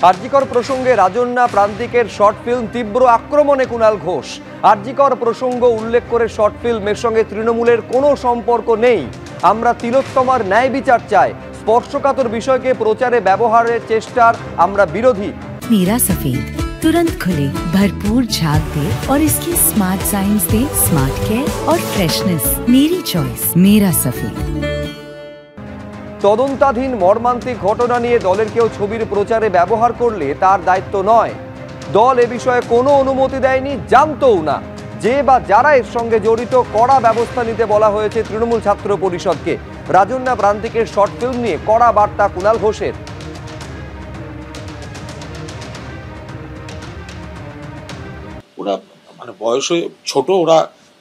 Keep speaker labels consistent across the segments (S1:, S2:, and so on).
S1: আরজিকর প্রসঙ্গে Rajanya প্রান্তিকের short film তীব্র আক্রমণে কুণাল ঘোষ। আরজিকর প্রসঙ্গ উল্লেখ করে শর্ট ফিল্মের সঙ্গে তৃণমূলের কোনো সম্পর্ক নেই। আমরা তিলোত্তমার ন্যায় বিচার চাই। স্পর্শকাতর বিষয়কে প্রচারে ব্যবহারের চেষ্টার আমরা বিরোধী।
S2: मीरा सफेद तुरंत खुले, भरपूर झाग दे और इसकी स्मार्ट साइंस दे स्मार्ट केयर और फ्रेशनेस। मेरी चॉइस मेरा सफेद।
S1: তদন্তাধীন মর্মান্তিক ঘটনা নিয়ে দলের কেউ ছবির প্রচারে ব্যবহার করলে তার দায়িত্ব নয়। দল এ বিষয়ে কোনো অনুমতি দেয়নি, জানতও না। যে বা যারা এর সঙ্গে জড়িত কড়া ব্যবস্থা নিতে বলা হয়েছে তৃণমূল ছাত্র পরিষদকে। রাজন্যা প্রান্তিকের শর্ট ফিল্ম নিয়ে কড়া বার্তা কুণাল ঘোষের।
S3: ওরা মানে বয়সে ছোট, ওরা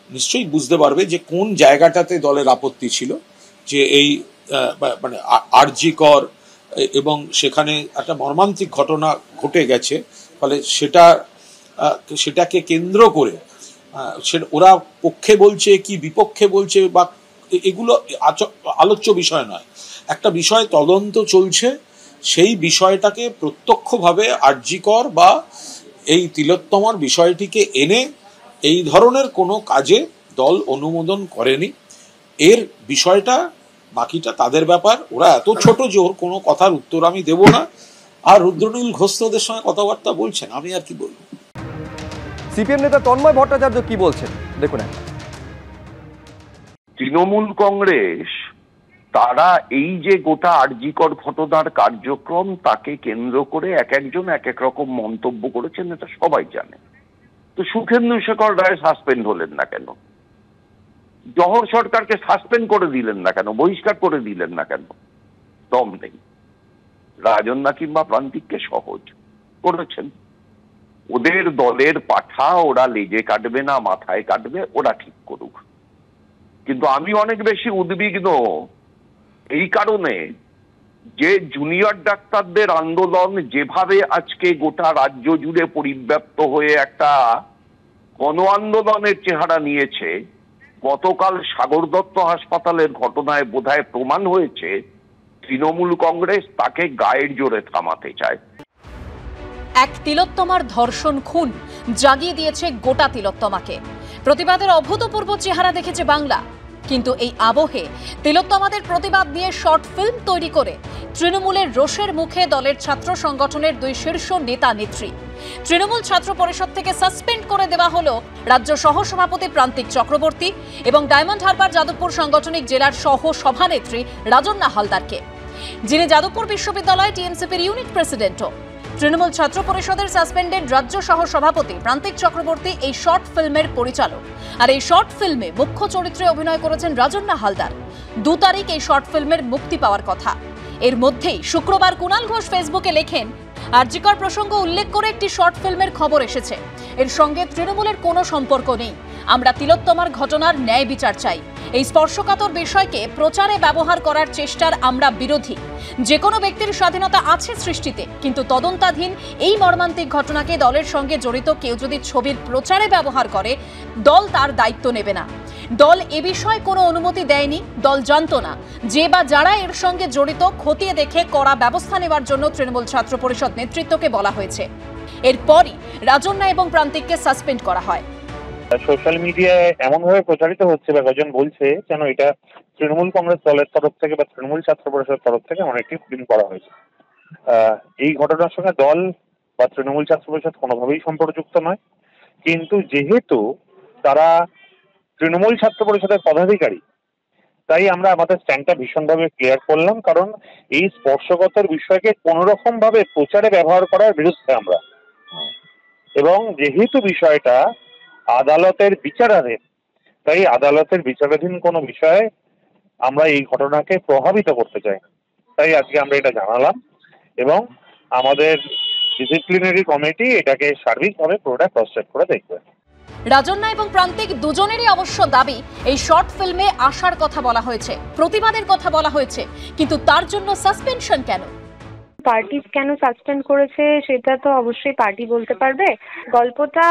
S3: নিশ্চয়ই বুঝতে পারবে যে কোন জায়গাটাতে দলের আপত্তি ছিল, যে এই মানে আরজিকর এবং সেখানে একটা মর্মান্তিক ঘটনা ঘটে গেছে। ফলে সেটাকে কেন্দ্র করে ওরা পক্ষে বলছে কি বিপক্ষে বলছে বা এগুলো আলোচ্য বিষয় নয়। একটা বিষয় তদন্ত চলছে, সেই বিষয়টাকে প্রত্যক্ষভাবে আরজিকর বা এই তিলোত্তমার বিষয়টিকে এনে এই ধরনের কোনো কাজে দল অনুমোদন করেনি। এর বিষয়টা বাকিটা তাদের ব্যাপার। ওরা এত ছোট যে ওর কোনো কথার উত্তর আমি দেব না। আর রুদ্রনীল ঘোষ ওদের সঙ্গে কথাবার্তা বলছেন, আমি আর কি বলবো।
S1: সিপিএম নেতা তন্ময় ভট্টাচার্য কি বলছেন দেখুন।
S4: তৃণমূল কংগ্রেস তারা এই যে গোটা আরজিকর ঘটনার কার্যক্রম তাকে কেন্দ্র করে এক একজন এক এক রকম মন্তব্য করেছেন, এটা সবাই জানে। তো সুখেন্দু শেখর রায় সাসপেন্ড হলেন না কেন? জহর সরকারকে সাসপেন্ড করে দিলেন না কেন? বহিষ্কার করে দিলেন না কেন? দম নেই। রাজন্যা কিংবা প্রান্তিককে সহজ করেছেন। ওদের দলের পাঠা ওরা লেজে কাটবে না মাথায় কাটবে, ওরা ঠিক করুক। কিন্তু আমি অনেক বেশি উদ্বিগ্ন এই কারণে যে জুনিয়র ডাক্তারদের আন্দোলন যেভাবে আজকে গোটা রাজ্য জুড়ে পরিব্যাপ্ত হয়ে একটা গণ আন্দোলনের চেহারা নিয়েছে, গতকাল সাগর দত্ত হাসপাতালের ঘটনায় বোধহয় প্রমাণ হয়েছে তৃণমূল কংগ্রেস তাকে গায়ের জোরে থামাতে চায়।
S5: এক তিলোত্তমার ধর্ষণ খুন জাগিয়ে দিয়েছে গোটা তিলোত্তমাকে। প্রতিবাদের অভূতপূর্ব চেহারা দেখেছে বাংলা। কিন্তু এই আবহে তিলোত্তমাদের প্রতিবাদ নিয়ে শর্ট ফিল্ম তৈরি করে তৃণমূলের রোষের মুখে দলের ছাত্র সংগঠনের দুই শীর্ষ নেতা নেত্রী। তৃণমূল ছাত্র পরিষদ থেকে সাসপেন্ড করে দেওয়া হলো রাজ্য সহ সভাপতি প্রান্তিক চক্রবর্তী এবং ডায়মন্ড হারবার যাদবপুর সাংগঠনিক জেলার সহ সভানেত্রী রাজন্যা হালদারকে, যিনি যাদবপুর বিশ্ববিদ্যালয় টিএমসিপির ইউনিট প্রেসিডেন্টও। তৃণমূল ছাত্র পরিষদের সাসপেন্ডেড রাজ্য সহ সভাপতি প্রান্তিক চক্রবর্তী এই শর্ট ফিল্মের পরিচালক। আর এই শর্ট ফিল্মে মুখ্য চরিত্রে অভিনয় করেছেন রাজন্যা হালদার। 2 তারিখ এই শর্ট ফিল্মের মুক্তি পাওয়ার কথা। এর মধ্যেই শুক্রবার কুণাল ঘোষ ফেসবুকে লেখেন, আরজিকর প্রসঙ্গ উল্লেখ করে একটি শর্ট ফিল্মের খবর এসেছে। এর সঙ্গে তৃণমূলের কোনো সম্পর্ক নেই। আমরা তিলোত্তমার ঘটনার ন্যায় বিচার চাই। এই স্পর্শকাতর বিষয়কে প্রচারে ব্যবহার করার চেষ্টার আমরা বিরোধী। যে কোনো ব্যক্তির স্বাধীনতা আছে সৃষ্টিতে, কিন্তু তদন্তাধীন এই মর্মান্তিক ঘটনাকে দলের সঙ্গে জড়িত কেউ যদি ছবির প্রচারে ব্যবহার করে, দল তার দায়িত্ব নেবে না। দল এ বিষয়ে কোনো অনুমতি দেয়নি, দল জানতো না। যে বা যারা এর সঙ্গে জড়িত খতিয়ে দেখে কড়া ব্যবস্থা নেওয়ার জন্য তৃণমূল ছাত্র পরিষদ নেতৃত্বকে বলা হয়েছে। এরপরই রাজন্যা এবং প্রান্তিককে সাসপেন্ড করা হয়।
S6: সোশ্যাল মিডিয়ায় এমনভাবে প্রচারিত হচ্ছে বা কজন বলছে যেন এটা তৃণমূল কংগ্রেস দলের তরফ থেকে বা তৃণমূল ছাত্র পরিষদের তরফ থেকে এমন একটি ফিল্ম করা হয়েছে। এই ঘটনার সঙ্গে দল বা তৃণমূল ছাত্র পরিষদ কোনোভাবেই সম্পর্কযুক্ত নয়। কিন্তু যেহেতু তারা তৃণমূল ছাত্র পরিষদের পদাধিকারী, তাই আমরা আমাদের স্ট্যান্ডটা ভীষণভাবে ক্লিয়ার করলাম। কারণ এই স্পর্শকাতর বিষয়কে কোনো রকম ভাবে প্রচারে ব্যবহার করার বিরুদ্ধে আমরা, এবং যেহেতু বিষয়টা আদালতের বিচারাধীন, তাই আদালতের বিচারাধীন কোনো বিষয়ে আমরা এই ঘটনাকে প্রভাবিত করতে চাই। তাই আজকে আমরা এটা জানালাম এবং আমাদের ডিসিপ্লিনারি কমিটি এটাকে সার্বিকভাবে পুরোটা ক্রস চেক করে দেখবে।
S5: রাজন্যা এবং প্রান্তিক দুজনেরই অবশ্য দাবি, এই শর্ট ফিল্মে আসার কথা বলা হয়েছে, প্রতিবাদের কথা বলা হয়েছে, কিন্তু তার জন্য সাসপেনশন কেন?
S7: পার্টি কেন সাসপেন্ড করেছে সেটা তো অবশ্যই পার্টি বলতে পারবে। গল্পটা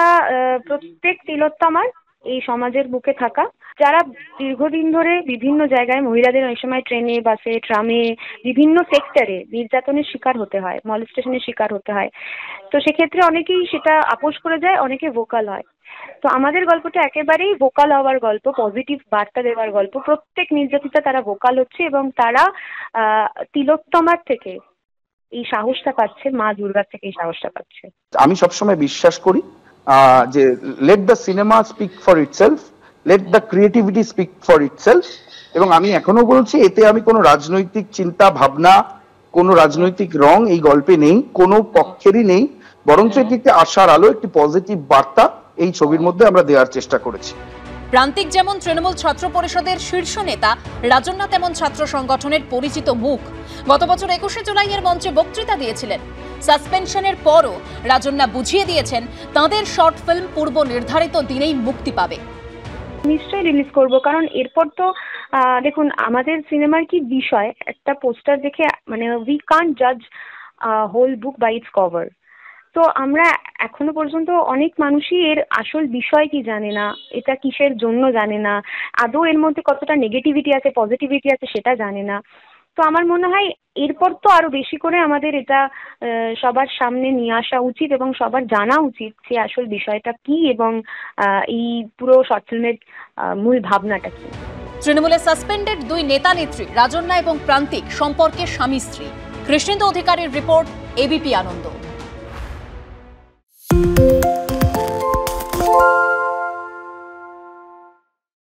S7: প্রত্যেক তিলোত্তমার এই সমাজের বুকে থাকা, যারা দীর্ঘদিন ধরে বিভিন্ন জায়গায় মহিলাদের অনেক সময় ট্রেনে, বাসে, ট্রামে, বিভিন্ন সেক্টরে নির্যাতনের শিকার হতে হয়, মলেস্টেশনের শিকার হতে হয়। তো সেক্ষেত্রে অনেকেই সেটা আপোষ করে যায়, অনেকে ভোকাল হয়। তো আমাদের গল্পটা একেবারেই ভোকাল হওয়ার গল্প, পজিটিভ বার্তা দেওয়ার গল্প। প্রত্যেক নির্যাতিতা তারা ভোকাল হচ্ছে এবং তারা তিলোত্তমার থেকে এই সাহসটা পাচ্ছে, মা দুর্গার থেকে এই সাহসটা পাচ্ছে।
S8: আমি সবসময় বিশ্বাস করি যে let the cinema speak for itself, let the creativity speak for itself. এবং আমি এখনো বলছি, এতে আমি কোনো রাজনৈতিক চিন্তা ভাবনা, কোনো রাজনৈতিক রং এই গল্পে নেই, কোনো পক্ষেরই নেই, বরঞ্চ এটি একটি আশার আলো, একটি পজিটিভ বার্তা এই ছবির মধ্যে আমরা দেওয়ার চেষ্টা করেছি।
S5: প্রান্তিক যেমন তৃণমূল ছাত্র পরিষদের শীর্ষ নেতা, রাজন্যা তেমন ছাত্র সংগঠনের পরিচিত মুখ। গত বছর 21শে জুলাইয়ের মঞ্চে বক্তৃতা দিয়েছিলেন। সাসপেনশনের পরও রাজন্যা বুঝিয়ে দিয়েছেন তাঁদের শর্ট ফিল্ম পূর্ব নির্ধারিত দিনেই মুক্তি পাবে।
S7: নিশ্চয়ই রিলিজ করব, কারণ এরপর তো দেখুন আমাদের সিনেমার কি বিষয়, একটা পোস্টার দেখে মানে উই কান্ট জাজ whole book by its cover. তো আমরা এখনো পর্যন্ত অনেক মানুষই এর আসল বিষয় কি জানে না, এটা কিসের জন্য জানে না, আদৌ এর মধ্যে কতটা নেগেটিভিটি আছে, পজিটিভিটি আছে সেটা জানে না। তো আমার মনে হয় এরপর তো আরো বেশি করে আমাদের এটা সবার সামনে নিয়ে আসা উচিত এবং সবার জানা উচিত যে আসল বিষয়টা কি এবং এই পুরো শর্ট ফিল্মের মূল ভাবনাটা কি।
S5: তৃণমূলের সাসপেন্ডেড দুই নেতা নেত্রী রাজন্যা এবং প্রান্তিক সম্পর্কে স্বামী স্ত্রী। কৃষ্ণেন্দু অধিকারীর রিপোর্ট, এবিপি আনন্দ।